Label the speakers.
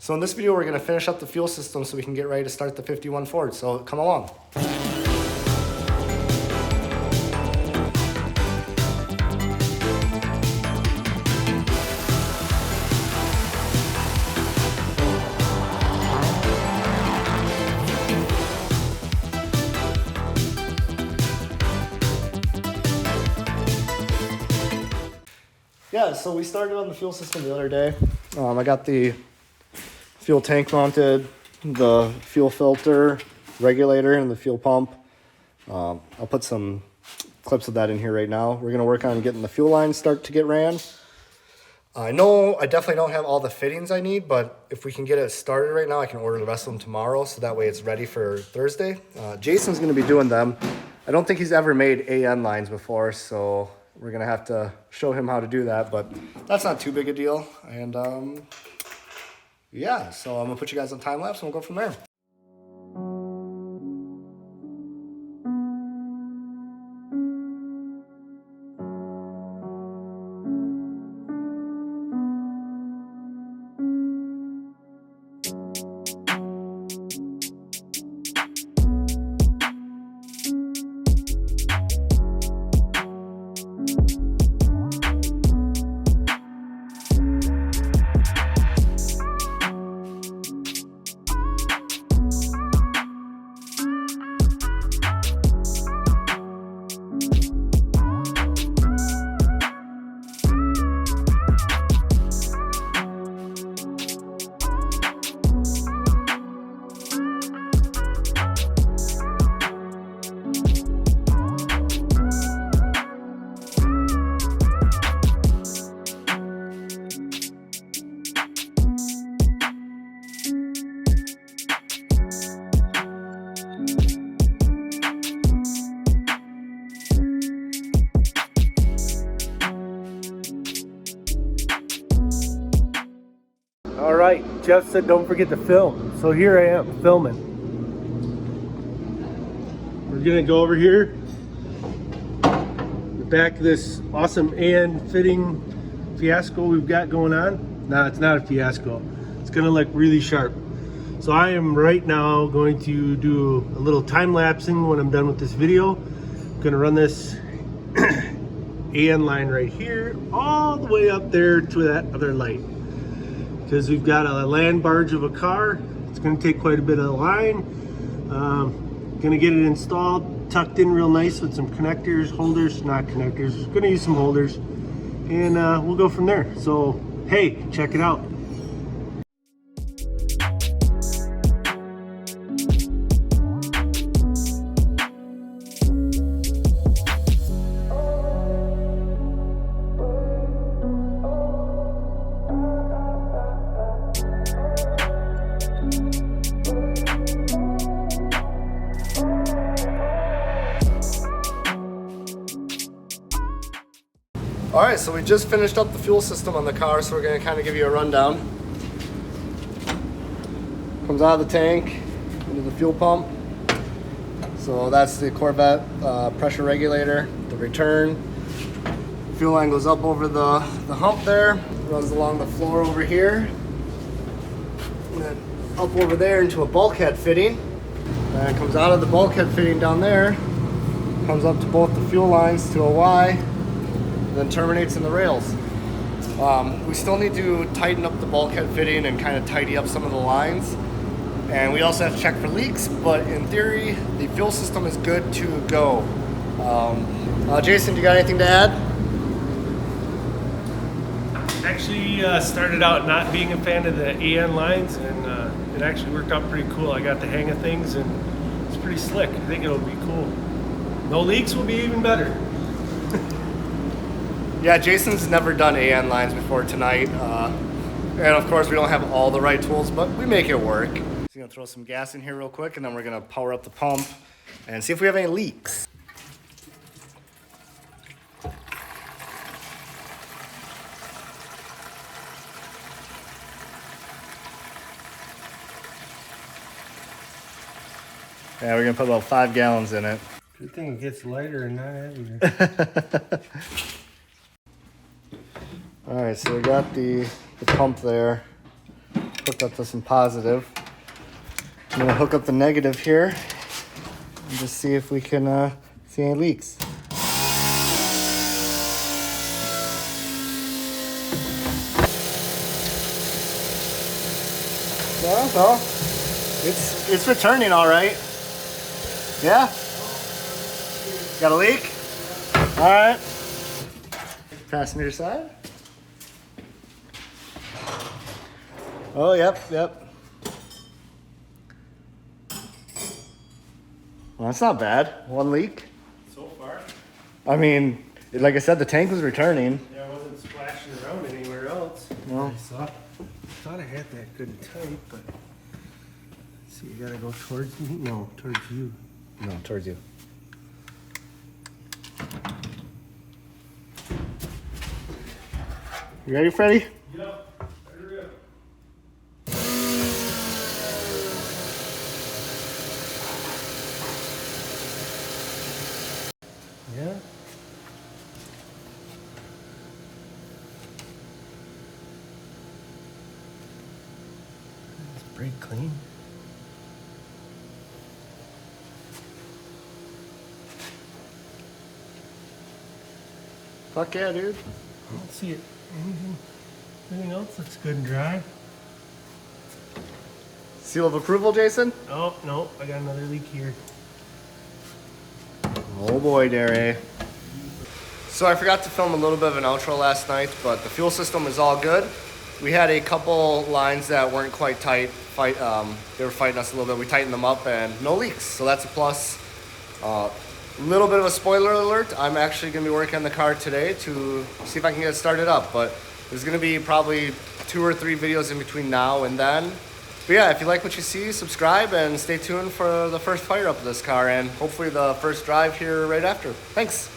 Speaker 1: So in this video, we're gonna finish up the fuel system so we can get ready to start the 51 Ford. So come along. Yeah, so we started on the fuel system the other day. I got the fuel tank mounted, the fuel filter, regulator, and the fuel pump. I'll put some clips of that in here right now. We're gonna work on getting the fuel line start to get ran. I know I definitely don't have all the fittings I need, but if we can get it started right now, I can order the rest of them tomorrow, so that way it's ready for Thursday. Jason's gonna be doing them. I don't think he's ever made AN lines before, so we're gonna have to show him how to do that, but that's not too big a deal. And yeah, so I'm gonna put you guys on time lapse and we'll go from there.
Speaker 2: All right, Jeff said don't forget to film, so here I am filming. We're gonna go over here, the back of this awesome AN fitting fiasco we've got going on. No, it's not a fiasco. It's gonna look really sharp. So I am right now going to do a little time lapsing when I'm done with this video. I'm gonna run this AN line right here, all the way up there to that other light. Because we've got a land barge of a car. It's going to take quite a bit of the line. Going to get it installed, tucked in real nice with some connectors, holders, not connectors. Going to use some holders, and we'll go from there. So, hey, check it out.
Speaker 1: All right, so we just finished up the fuel system on the car, so we're gonna kind of give you a rundown. Comes out of the tank into the fuel pump. So that's the Corvette pressure regulator, the return. Fuel line goes up over the hump there, runs along the floor over here, and then up over there into a bulkhead fitting. And it comes out of the bulkhead fitting down there, comes up to both the fuel lines to a Y, then terminates in the rails. We still need to tighten up the bulkhead fitting and kind of tidy up some of the lines. And we also have to check for leaks, but in theory, the fuel system is good to go. Jason, do you got anything to add?
Speaker 2: Actually started out not being a fan of the AN lines, and it actually worked out pretty cool. I got the hang of things, and it's pretty slick. I think it'll be cool. No leaks will be even better.
Speaker 1: Yeah, Jason's never done AN lines before tonight. And of course, we don't have all the right tools, but we make it work. Just gonna throw some gas in here real quick, and then we're gonna power up the pump and see if we have any leaks. Yeah, we're gonna put about 5 gallons in it.
Speaker 2: Good thing it gets lighter and not heavier.
Speaker 1: All right, so we got the pump there. hooked up to some positive. I'm gonna hook up the negative here and just see if we can see any leaks. Well, it's returning all right. Yeah? Got a leak? All right. Passenger side. Oh, yep. Well, that's not bad. One leak.
Speaker 2: So far.
Speaker 1: I mean, like I said, the tank was returning.
Speaker 2: Yeah, I wasn't splashing around anywhere else.
Speaker 1: No.
Speaker 2: I thought I had that good and tight, but let's see, you gotta go towards me? No, towards you.
Speaker 1: No, towards you. You ready, Freddie?
Speaker 2: Yep. Hurry up. Yeah. It's brake clean.
Speaker 1: Fuck yeah, dude.
Speaker 2: I don't see it. Anything else looks good and dry?
Speaker 1: Seal of approval, Jason?
Speaker 2: Oh, no, I got another leak here.
Speaker 1: Oh boy, Derry. So I forgot to film a little bit of an outro last night, but the fuel system is all good. We had a couple lines that weren't quite tight. They were fighting us a little bit. We tightened them up and no leaks, so that's a plus. Little bit of a spoiler alert. I'm actually gonna be working on the car today to see if I can get it started up, but there's gonna be probably 2 or 3 videos in between now and then. But yeah, if you like what you see, subscribe and stay tuned for the first fire up of this car and hopefully the first drive here right after. Thanks.